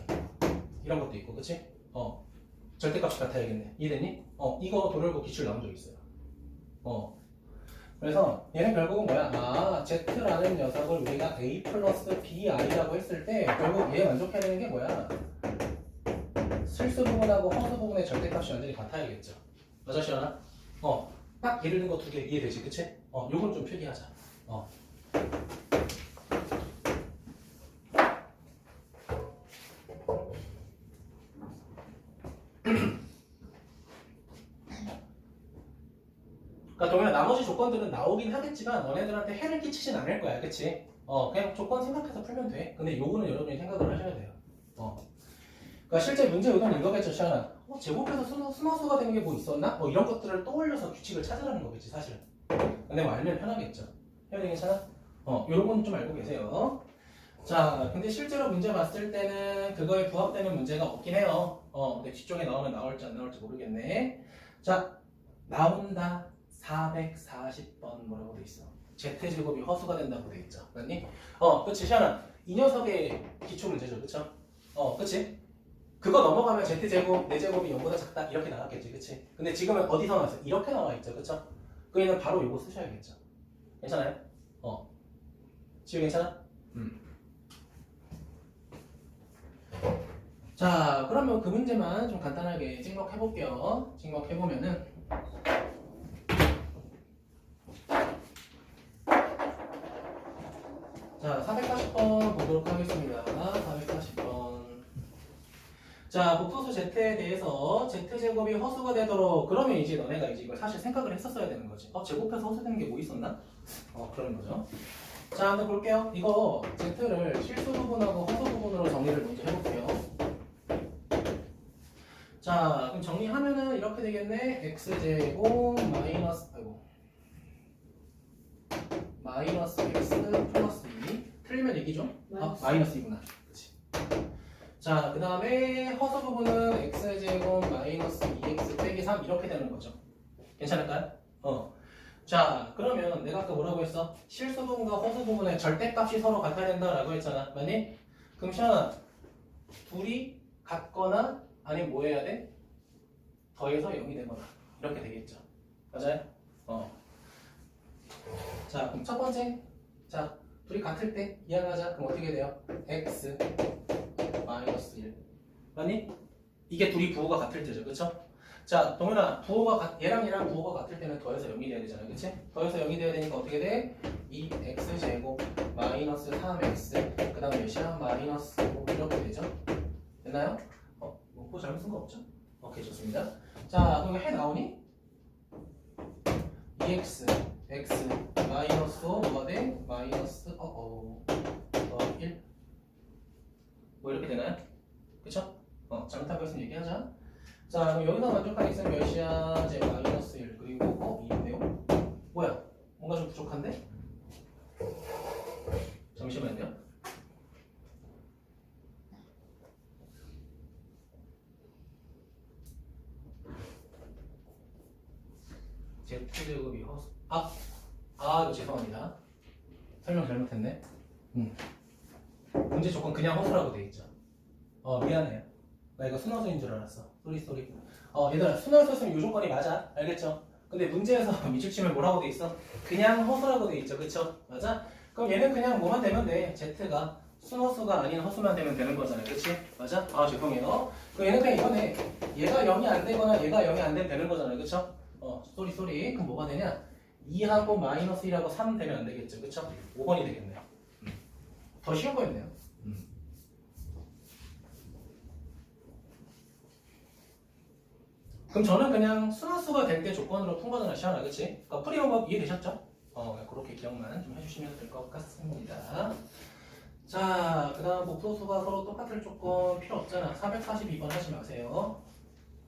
이런 것도 있고, 그치? 절대값이 같아야겠네. 이해됐니? 이거 도열고 기출 나온 적 있어요. 그래서 얘는 결국은 뭐야? Z라는 녀석을 우리가 A 플러스 BI라고 했을 때 결국 얘 만족해야 되는 게 뭐야? 실수 부분하고 허수 부분의 절대값이 완전히 같아야겠죠. 맞아, 시원아? 딱 예를 든 거 두 개 이해되지, 그치? 요건 좀 필기하자. 그러니까 동현아, 나머지 조건들은 나오긴 하겠지만 너네들한테 해를 끼치진 않을 거야, 그치? 그냥 조건 생각해서 풀면 돼. 근데 요거는 여러분이 생각을 하셔야 돼요. 그러니까 실제 문제 의도는 이거겠죠, 시원아. 제곱해서 순허수가 되는 게 뭐 있었나? 이런 것들을 떠올려서 규칙을 찾으라는 거겠지, 사실. 근데 뭐 알면 편하겠죠. 혜연이 괜찮아? 요런 건 좀 알고 계세요. 자, 근데 실제로 문제 봤을 때는 그거에 부합되는 문제가 없긴 해요. 근데 뒤쪽에 나오면 나올지 안 나올지 모르겠네. 자, 나온다. 440번 뭐라고 돼 있어? Z제곱이 허수가 된다고 돼 있죠. 맞니? 그치, 시원아. 이 녀석의 기초 문제죠, 그쵸? 그치? 그거 넘어가면 Z제곱, 4제곱이 0보다 작다 이렇게 나왔겠지, 그치? 근데 지금은 어디서 나왔어? 이렇게 나와 있죠, 그쵸? 그러면 바로 이거 쓰셔야겠죠. 괜찮아요? 지금 괜찮아? 자, 그러면 그 문제만 좀 간단하게 찍먹해 볼게요. 찍먹해 보면은 자, 440번 보도록 하겠습니다. 440번. 자, 복소수 Z에 대해서 Z제곱이 허수가 되도록 그러면 이제 너네가 이제 이걸 사실 생각을 했었어야 되는 거지. 제곱해서 허수되는 게 뭐 있었나? 그런 거죠. 자, 한번 볼게요. 이거 Z를 실수 부분하고 허수 부분으로 정리를 먼저 해볼게요. 자, 그럼 정리하면은 이렇게 되겠네. X제곱 마이너스 X 플러스 2. 틀리면 얘기죠? 마이너스 2구나. 그치. 자, 그 다음에 허수 부분은 X제곱 마이너스 2X 빼기 3 이렇게 되는 거죠. 괜찮을까요? 자, 그러면 내가 아까 뭐라고 했어? 실수 부분과 허수 부분의 절대값이 서로 같아야 된다라고 했잖아. 맞니? 그럼 시원아, 둘이 같거나 아니면 뭐 해야 돼? 더해서 0이 되거나 이렇게 되겠죠. 맞아요? 자, 그럼 첫 번째, 자, 둘이 같을 때 이해하자. 그럼 어떻게 돼요? x 마이너스 1 맞니? 이게 둘이 부호가 같을 때죠. 그쵸? 자, 동현아, 얘랑 얘랑 부호가 같을 때는 더해서 0이 돼야 되잖아. 그치? 더해서 0이 돼야 되니까 어떻게 돼? 2x제곱 마이너스 3x 그 다음에 몇이야? 마이너스 5 이렇게 되죠? 됐나요? 뭐 잘못 쓴 거 없죠? 오케이, 좋습니다. 자, 그럼 해 나오니? 2x x 마이너스 5 뭐가 돼? 마이너스 1 뭐 이렇게 되나요? 그쵸? 잘못하고 있으면 얘기하자. 자, 그럼 여기서 만족한 x는 몇이야? 제 마이너스 1 그리고 2인데요? 뭐야? 뭔가 좀 부족한데? 잠시만요. Z제곱이 허수 이거 죄송합니다. 설명 잘못했네. 문제 조건 그냥 허수라고 돼 있죠. 미안해요. 나 이거 순허수인 줄 알았어. 쏘리. 얘들아, 순허수였으면 이 조건이 맞아. 알겠죠? 근데 문제에서 밑줄 치면 뭐라고 돼 있어? 그냥 허수라고 돼 있죠. 그쵸? 맞아? 그럼 얘는 그냥 뭐만 되면 돼. Z가 순허수가 아닌 허수만 되면 되는 거잖아요. 그치? 맞아? 죄송해요. 그럼 얘는 그냥 이거네. 얘가 0이 안 되거나 얘가 0이 안 되면 되는 거잖아요. 그쵸? 쏘리. 그럼 뭐가 되냐? 2하고 마이너스 1하고 3 되면 안 되겠죠. 그쵸? 5번이 되겠네요. 더 쉬운 거였네요. 그럼 저는 그냥 순환수가 될 때 조건으로 푼 거잖아, 시원하, 그치? 그러니까 풀이 방법 이해되셨죠? 그렇게 기억만 좀 해주시면 될 것 같습니다. 자, 그 다음 복소수가 서로 똑같을 조건 필요 없잖아. 442번 하지 마세요.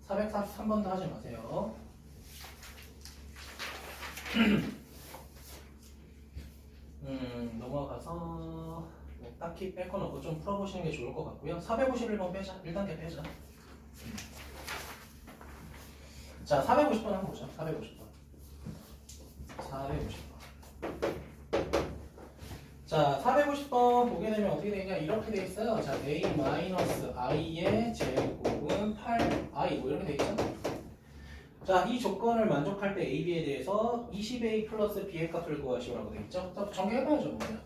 443번도 하지 마세요. 넘어가서 뭐 딱히 뺄 건 없고 좀 풀어보시는 게 좋을 것 같고요. 451번 빼자. 1단계 빼자. 자, 450번 한번 보자. 450번. 자, 450번 보게 되면 어떻게 되냐? 이렇게 돼 있어요. 자, a-i의 제곱은 8i 뭐 이렇게 돼 있죠? 자, 이 조건을 만족할 때 a, b에 대해서 20a 플러스 b의 값을 구하시오라고 돼 있죠? 자, 정리해봐야죠. 뭐냐?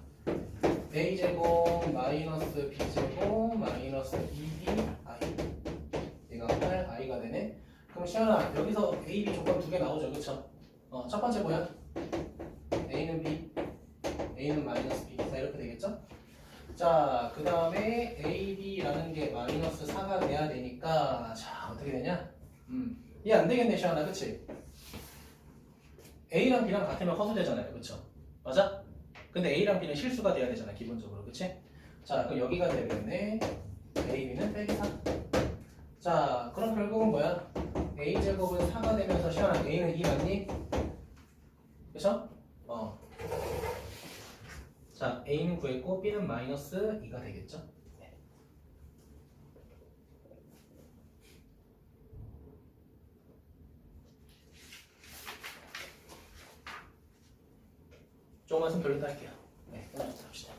a제곱 마이너스 b제곱 마이너스 2bI 얘가 8i가 되네. 그럼 시연아, 여기서 A, B 조건 두 개 나오죠, 그쵸? 첫 번째 뭐야? A는 B, A는 마이너스 B. 자, 이렇게 되겠죠? 자, 그 다음에 A, B라는 게 마이너스 4가 돼야 되니까, 자, 어떻게 되냐? 이해 안 되겠네, 시연아, 그치? A랑 B랑 같으면 허수되잖아요, 그쵸? 맞아? 근데 A랑 B는 실수가 돼야 되잖아, 기본적으로, 그치? 자, 그럼 여기가 되겠네. A, B는 빼기 4. 자, 그럼 결국은 뭐야? A제곱은 4가 되면서 시원한 A는 2 맞니? 그쵸? 자, A는 구했고 B는 마이너스 2가 되겠죠? 네. 조금만 좀 별로 할게요. 네, 끝나서 합시다.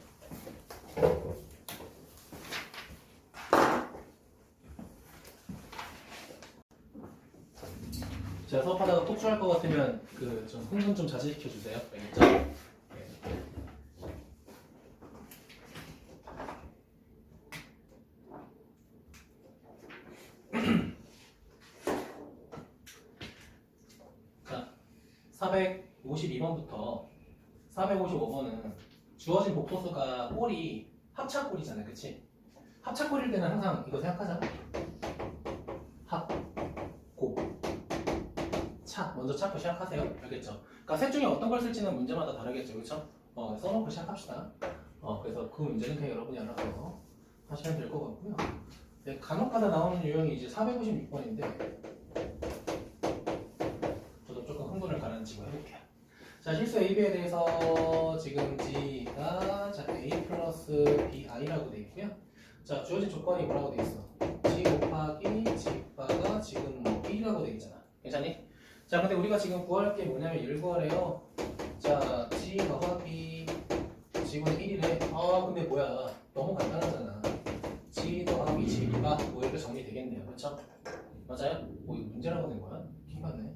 제가 수업하다가 폭주할 것 같으면 좀 흥분 좀 자제시켜 주세요. 알겠죠? 네. 452번부터 455번은 주어진 복소수가 꼴이 합차꼴이잖아요. 그치? 합차꼴일 때는 항상 이거 생각하자. 합, 곱, 차. 먼저 찾고 시작하세요. 알겠죠? 그러니까 셋 중에 어떤 걸 쓸지는 문제마다 다르겠죠. 그렇죠? 써놓고 시작합시다. 그래서 그 문제는 그냥 여러분이 알아서 하시면 될 것 같고요. 네, 간혹가다 나오는 유형이 이제 456번인데 저도 조금 흥분을 가라앉히고 해볼게요. 자, 실수 AB에 대해서 지금 G가 자, A 플러스 BI라고 돼 있고요. 자, 주어진 조건이 뭐라고 돼 있어? G 곱하기 G바가 지금 뭐 1이라고 돼 있잖아. 괜찮니? 자, 근데 우리가 지금 구할 게 뭐냐면 이걸 구하래요. 자, G 더하기 G분의 1이래. 근데 뭐야? 너무 간단하잖아. G 더하기 G가 뭐 이렇게 정리되겠네요. 그렇죠? 맞아요? 이거 문제라고 된 거야? 킹받네.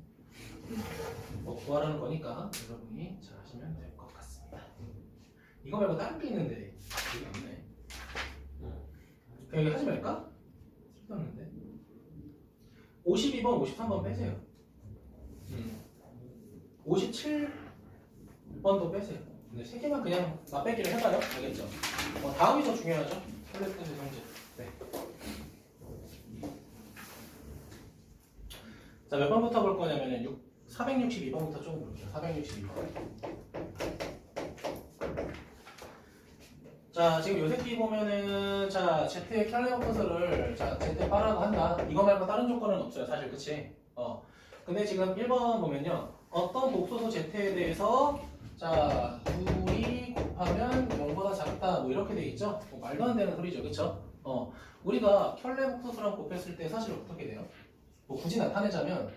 구하라는 거니까 여러분이 잘 하시면 될 것 같습니다. 이거 말고 다른 게 있는데 이게 없네. 그냥 여기 하지 말까? 쓸데없는데. 52번, 53번 빼세요. 57번도 빼세요. 근데 세 개만 그냥 맛배기를 해봐요. 알겠죠? 다음이 더 중요하죠. 폴레트 재정제. 네. 자, 몇 번부터 볼 거냐면은 462번부터 조금 볼게요. 462번. 자, 지금 요 새끼 보면은 자, Z의 켤레버터스를 자, Z 빠라고 한다. 이거 말고 다른 조건은 없어요. 사실 그치? 근데 지금 1번 보면요. 어떤 복소수 Z에 대해서 자, 둘이 곱하면 0보다 작다. 뭐 이렇게 돼 있죠? 말도 안 되는 소리죠. 그쵸? 우리가 켤레복소수랑 곱했을 때 사실 어떻게 돼요? 굳이 나타내자면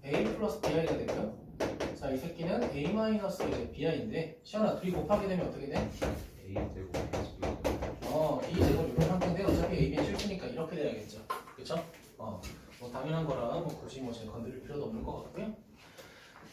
A 플러스 BI가 되고요. 자, 이 새끼는 A 마이너스 이제 BI인데 시연아 둘이 곱하게 되면 어떻게 돼? A 제곱 플러스 B. 이 제곱 이런 상태인데 어차피 A, B는 실수니까 이렇게 돼야겠죠. 그쵸? 뭐 당연한 거라 뭐 굳이 뭐 제가 건드릴 필요도 없는 것 같고요.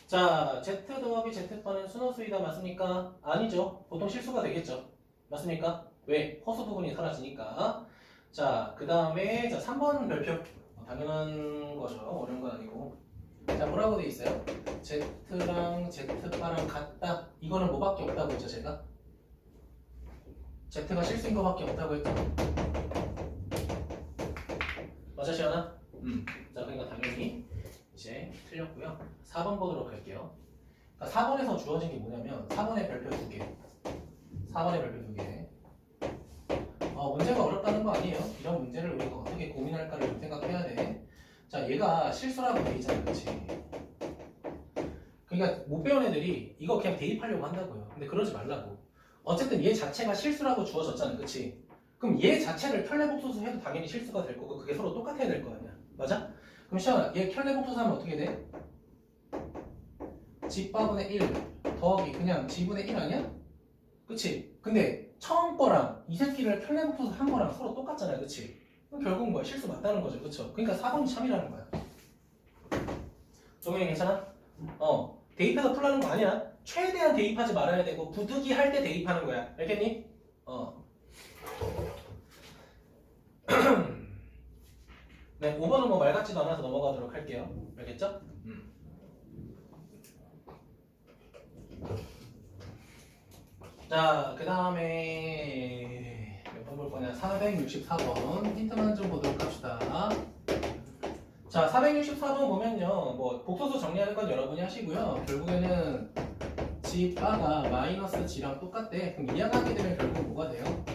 자, Z 더하기 Z바는 순허수이다 맞습니까? 아니죠. 보통 실수가 되겠죠. 맞습니까? 왜? 허수 부분이 사라지니까. 자, 그 다음에 자 3번 별표. 당연한 거죠. 어려운 건 아니고. 자, 뭐라고 돼 있어요? Z랑 Z바랑 같다. 이거는 뭐밖에 없다고 했죠, 제가? Z가 실수인 거밖에 없다고 했죠. 맞아, 시연아? 자, 그러니까 당연히 이제 틀렸고요. 4번 보도록 할게요. 그러니까 4번에서 주어진 게 뭐냐면 4번의 별표 2개. 4번의 별표 2개. 문제가 어렵다는 거 아니에요. 이런 문제를 우리가 어떻게 고민할까를 좀 생각해야 돼. 자, 얘가 실수라고 돼 있잖아, 그렇지? 그러니까 못 배운 애들이 이거 그냥 대입하려고 한다고요. 근데 그러지 말라고. 어쨌든 얘 자체가 실수라고 주어졌잖아, 그렇지? 그럼 얘 자체를 켤레복소수 해도 당연히 실수가 될 거고 그게 서로 똑같아야 될 거 아니야, 맞아? 그럼 시원아, 얘 켤레복소수 하면 어떻게 돼? G바분의 1 더하기 그냥 G분의 1 아니야? 그치? 근데 처음 거랑 이 새끼를 켤레복소수 한 거랑 서로 똑같잖아요, 그치? 그럼 결국은 뭐야? 실수 맞다는 거죠, 그쵸? 그러니까 4번이 참이라는 거야. 정현이 괜찮아? 대입해서 풀라는 거 아니야. 최대한 대입하지 말아야 되고 부득이 할 때 대입하는 거야. 알겠니? 네, 5번은 뭐 말 같지도 않아서 넘어가도록 할게요. 알겠죠? 자, 그 다음에 몇 번 볼 거냐? 464번 힌트만 좀 보도록 합시다. 자, 464번 보면요, 뭐 복소수 정리하는 건 여러분이 하시고요. 결국에는 G바가 마이너스 G랑 똑같대. 그럼 이항하게 되면 결국 뭐가 돼요?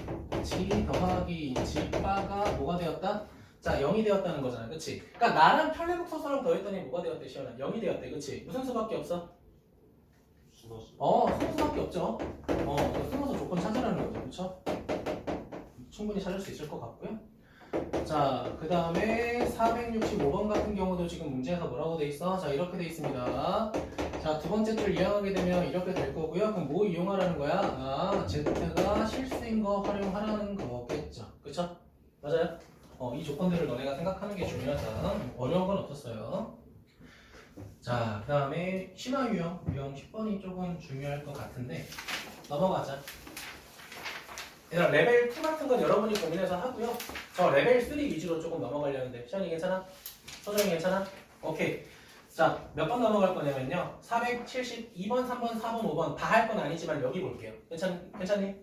G 더하기 G바가 뭐가 되었다? 자, 0이 되었다는 거잖아, 그치? 그러니까 나랑 켤레복소수랑 더했더니 뭐가 되었대, 시연아? 0이 되었대, 그치? 무슨 수밖에 없어? 순허수. 순수밖에 없죠. 순수 조건 찾으라는 거죠, 그쵸? 충분히 찾을 수 있을 것 같고요. 자, 그 다음에 465번 같은 경우도 지금 문제에서 뭐라고 돼 있어? 자, 이렇게 돼 있습니다. 자, 두 번째 줄 이용하게 되면 이렇게 될 거고요. 그럼 뭐 이용하라는 거야? Z가 실수인 거 활용하라는 거겠죠. 그쵸? 맞아요? 이 조건들을 너네가 생각하는 게 중요하다. 어려운 건 없었어요. 자, 그 다음에 심화 유형 10번이 조금 중요할 것 같은데 넘어가자. 얘들아, 레벨 2 같은 건 여러분이 고민해서 하고요. 저 레벨 3 위주로 조금 넘어가려는데 시현이 괜찮아? 서정이 괜찮아? 오케이. 자, 몇 번 넘어갈 거냐면요. 472번, 3번, 4번, 5번 다 할 건 아니지만 여기 볼게요. 괜찮니?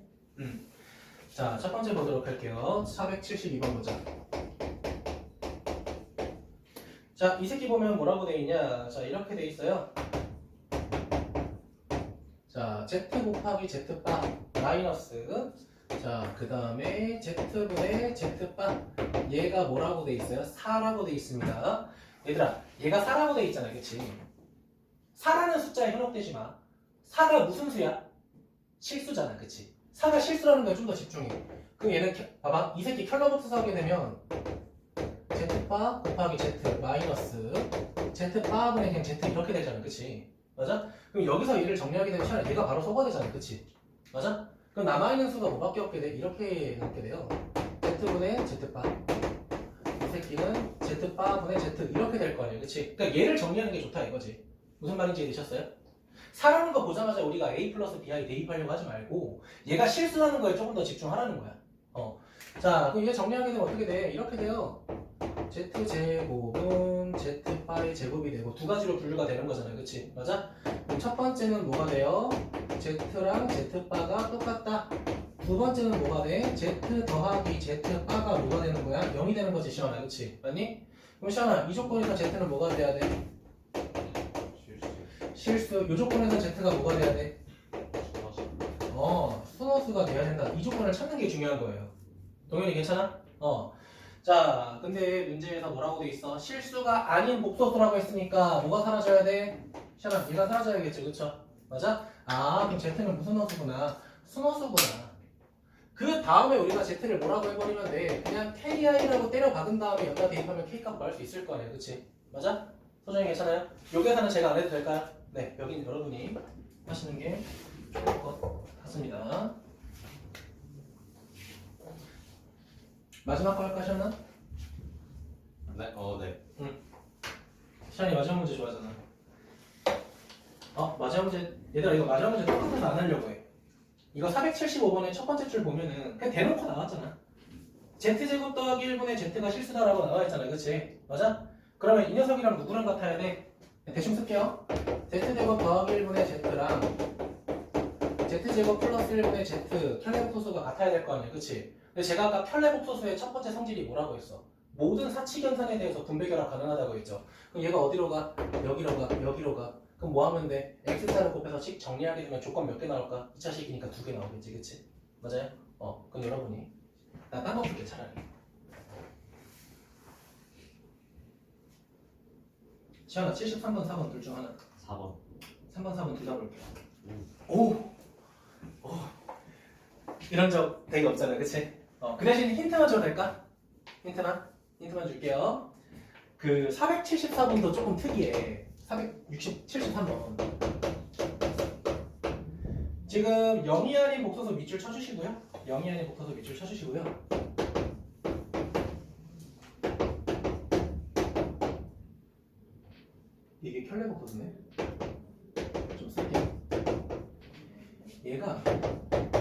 자, 첫 번째 보도록 할게요. 472번 보자. 자, 이 새끼 보면 뭐라고 돼 있냐? 자, 이렇게 돼 있어요. 자, Z 곱하기 Z 바 마이너스. 자, 그 다음에 Z분의 Z 바. 얘가 뭐라고 돼 있어요? 4라고 돼 있습니다. 얘들아, 얘가 4라고 돼 있잖아, 그치? 4라는 숫자에 현혹되지 마. 4가 무슨 수야? 실수잖아, 그치? 4가 실수라는 거에 좀 더 집중해. 그럼 얘는, 봐봐. 이 새끼 컬러버스 하게 되면 Z바 곱하기 Z 마이너스 Z바분의 그냥 Z 이렇게 되잖아, 그치? 맞아? 그럼 여기서 얘를 정리하게 되면 시간에 얘가 바로 소거되잖아, 그치? 맞아? 그럼 남아있는 수가 뭐밖에 없게 돼? 이렇게 남게 돼요. Z분의 Z바. 이 새끼는 Z바분의 Z 이렇게 될 거 아니에요, 그치? 그러니까 얘를 정리하는 게 좋다 이거지. 무슨 말인지 이해되셨어요? 4라는 거 보자마자 우리가 A 플러스 BI 대입하려고 하지 말고 얘가 실수하는 거에 조금 더 집중하라는 거야. 자, 그럼 얘 정리하게 되면 어떻게 돼? 이렇게 돼요. Z제곱은 Z바의 제곱이 되고 두 가지로 분류가 되는 거잖아요, 그치? 맞아? 그럼 첫 번째는 뭐가 돼요? Z랑 Z바가 똑같다. 두 번째는 뭐가 돼? Z 더하기 Z바가 뭐가 되는 거야? 0이 되는 거지, 시원아, 그치? 맞니? 그럼 시원아, 이 조건에서 Z는 뭐가 돼야 돼? 실수. 이 조건에서 Z가 뭐가 돼야 돼? 순호수가 돼야 된다. 이 조건을 찾는 게 중요한 거예요. 동현이 괜찮아? 자, 근데 문제에서 뭐라고 돼 있어? 실수가 아닌 복소수라고 했으니까 뭐가 사라져야 돼? 시원아, 얘가 사라져야겠지, 그쵸? 맞아? 아, 그럼 Z는 무슨 허수구나? 순호수구나. 그 다음에 우리가 Z를 뭐라고 해버리면 돼? 그냥 KI라고 때려 박은 다음에 여기다 대입하면 K값 구할 수 있을 거 아니에요, 그치? 맞아? 소정이 괜찮아요? 요 계산은 제가 안 해도 될까요? 네, 여기는 여러분이 하시는 게 좋을 것 같습니다. 마지막 거 할까, 시원아? 네, 네. 시원이 마지막 문제 좋아하잖아. 마지막 문제, 얘들아 이거 마지막 문제 똑같아서 안 하려고 해. 이거 475번의 첫 번째 줄 보면은 그냥 대놓고 나왔잖아. Z제곱 더하기 1분의 Z가 실수다라고 나와있잖아, 그치? 맞아? 그러면 이 녀석이랑 누구랑 같아야 돼? 대충 쓸게요. Z제곱 더하기 1분의 Z랑 Z제곱 플러스 1분의 Z 켤레복소수가 같아야 될 거 아니야, 그치? 근데 제가 아까 켤레복소수의 첫 번째 성질이 뭐라고 했어? 모든 사칙연산에 대해서 분배 결합 가능하다고 했죠. 그럼 얘가 어디로 가? 여기로 가, 여기로 가. 그럼 뭐 하면 돼? X자를 곱해서 식 정리하게 되면 조건 몇 개 나올까? 2차 식이니까 2개 나오겠지, 그치? 맞아요? 그럼 여러분이 나 딴 거 줄게, 차라리. 시원아, 73번, 4번 둘 중 하나. 4번. 3번, 4번 둘 다 볼게요. 오! 이런 적 되게 없잖아요, 그치? 그 대신 힌트만 줘도 될까? 힌트만 줄게요. 그 474번도 조금 특이해. 473번. 지금 0이 아닌 복소수 밑줄 쳐주시고요. 0이 아닌 복소수 밑줄 쳐주시고요. 이게 켤레 복소수네. 좀 쓸게요. 얘가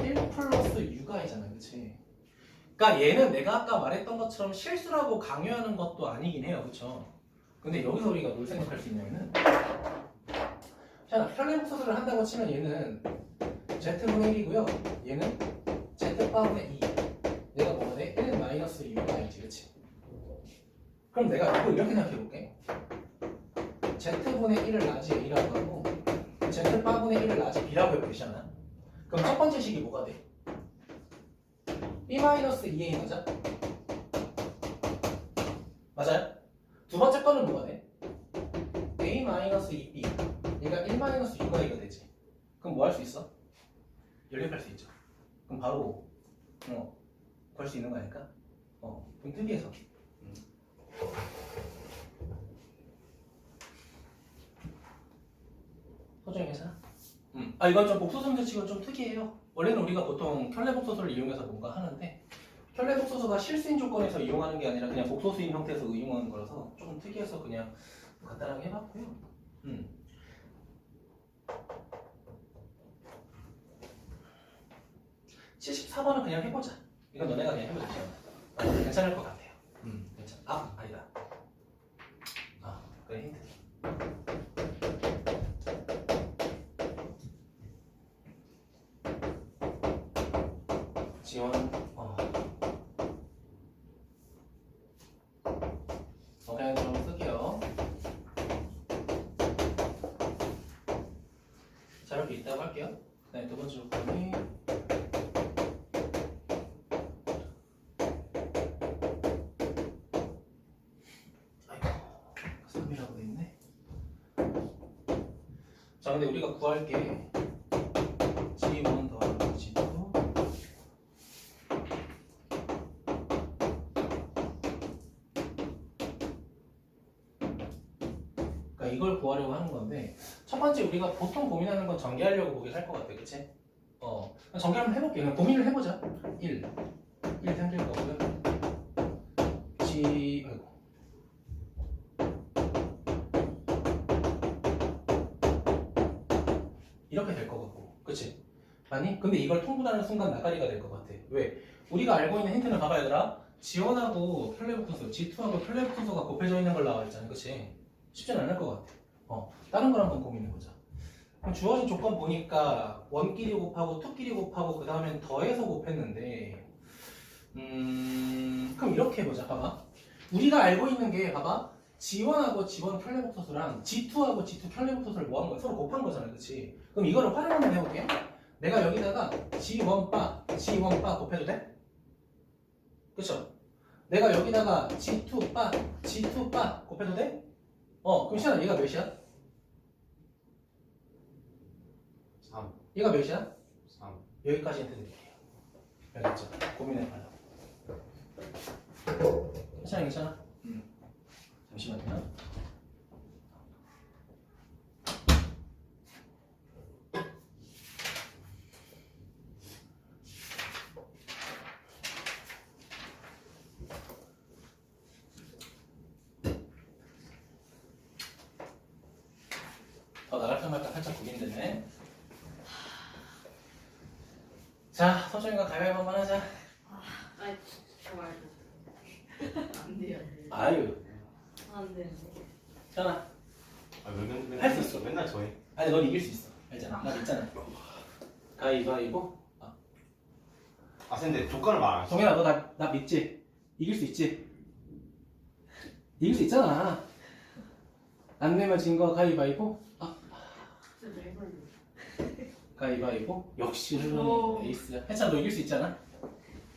1 플러스 U가이잖아, 그치? 그러니까 얘는 내가 아까 말했던 것처럼 실수라고 강요하는 것도 아니긴 해요, 그쵸? 근데 여기서 우리가 뭘 생각할 수 있냐면은 자, 혈례복소수를 한다고 치면 얘는 Z분의 1이고요 얘는 Z바운의 2 얘가 뭐가 돼? 1 마이너스 U가 있지, 그치? 그럼 내가 이걸 이렇게 생각해볼게. Z분의 1을 라지 A라고 하고 Z바분의 1을 라지 B라고 해볼게, 시잖아. 그럼 첫 번째 식이 뭐가 돼? B-2A 맞아? 맞아요? 두 번째 거는 뭐가 돼? A-2B 얘가 1-U가 이거 되지. 그럼 뭐 할 수 있어? 연립할 수 있죠. 그럼 바로 구할 수 있는 거 아닐까? 그럼 특이해서 소정이 괜찮아? 이건 좀 복소수 문제치고는 좀 특이해요. 원래는 우리가 보통 켤레복소수를 이용해서 뭔가 하는데 켤레복소수가 실수인 조건에서 이용하는 게 아니라 그냥 복소수인 형태에서 이용하는 거라서 조금 특이해서 그냥 간단하게 해봤고요. 74번은 그냥 해보자. 이건 너네가 그냥 해보자. 괜찮을 것 같아요. 괜찮아. 아니다. 그래, 힌트. 할게요. 그다음에 두 번째 조건이 아이고 3이라고 돼 있네. 자, 근데 우리가 구할 게 G1 더하기 G2 그러니까 이걸 구하려고 하는 건데 첫 번째 우리가 보통 고민하는 건 전개하려고 보긴 할 것 같아, 그치? 전개 한번 해볼게. 그냥 고민을 해보자. 1 생길 거고요. 아이고. 이렇게 될 것 같고, 그치? 아니? 근데 이걸 통분하는 순간 나가리가 될 것 같아. 왜? 우리가 알고 있는 힌트는 봐봐, 얘들아. G1하고 켤레붙어서, G2하고 켤레붙어서가 곱해져 있는 걸 나와 있잖아, 그치? 쉽진 않을 것 같아. 다른 걸 한번 고민해보자. 그럼 주어진 조건 보니까 1끼리 곱하고 2끼리 곱하고 그 다음엔 더해서 곱했는데 그럼 이렇게 해보자. 봐봐. 우리가 알고 있는 게 봐봐. G1하고 G1 켤레복소수랑 G2하고 G2 켤레복소수를 뭐 한 거야? 서로 곱한 거잖아, 그치? 그럼 이거를 활용 한번 해볼게. 내가 여기다가 G1 바 곱해도 돼? 그쵸? 내가 여기다가 G2 바 곱해도 돼? 그럼 시간아 얘가 몇이야? 3 얘가 몇이야? 3 여기까지 힌트 드릴게요. 알겠죠? 고민해봐요. 괜찮아? 잠시만요. 더 나갈까 말까 살짝 고민되네. 자, 서준이가 가위바위보 한번 하자. 아이 진짜 말고. 안 돼요. 아유, 안 돼. 현아. 할 수 있어. 맨날 저희. 아니, 넌 이길 수 있어. 알잖아. 나 믿잖아. 가위바위보. 아 근데 조건을 말 안 했어. 동현아, 너 나 믿지? 이길 수 있지? 이길 수 있잖아. 안 내면 진 거 가위바위보. 진짜 매번. 가위바위보. 역시 오. 흐름이 에이스야. 해찬 너 이길 수 있잖아.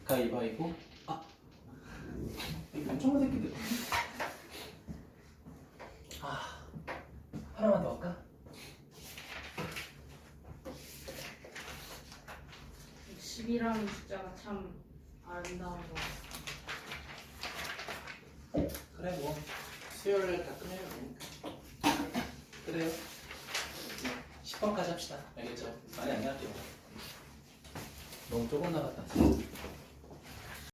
가위바위보. 이 멍청한 새끼들. 하나만 더 할까? 10이라는 숫자가 참 아름다운 거. 그래 뭐 수요일날 다 끝내면 되니까. 그래요. 10번까지 합시다. 알겠죠? 많이 안 나갈게요. 너무 조금 나갔다.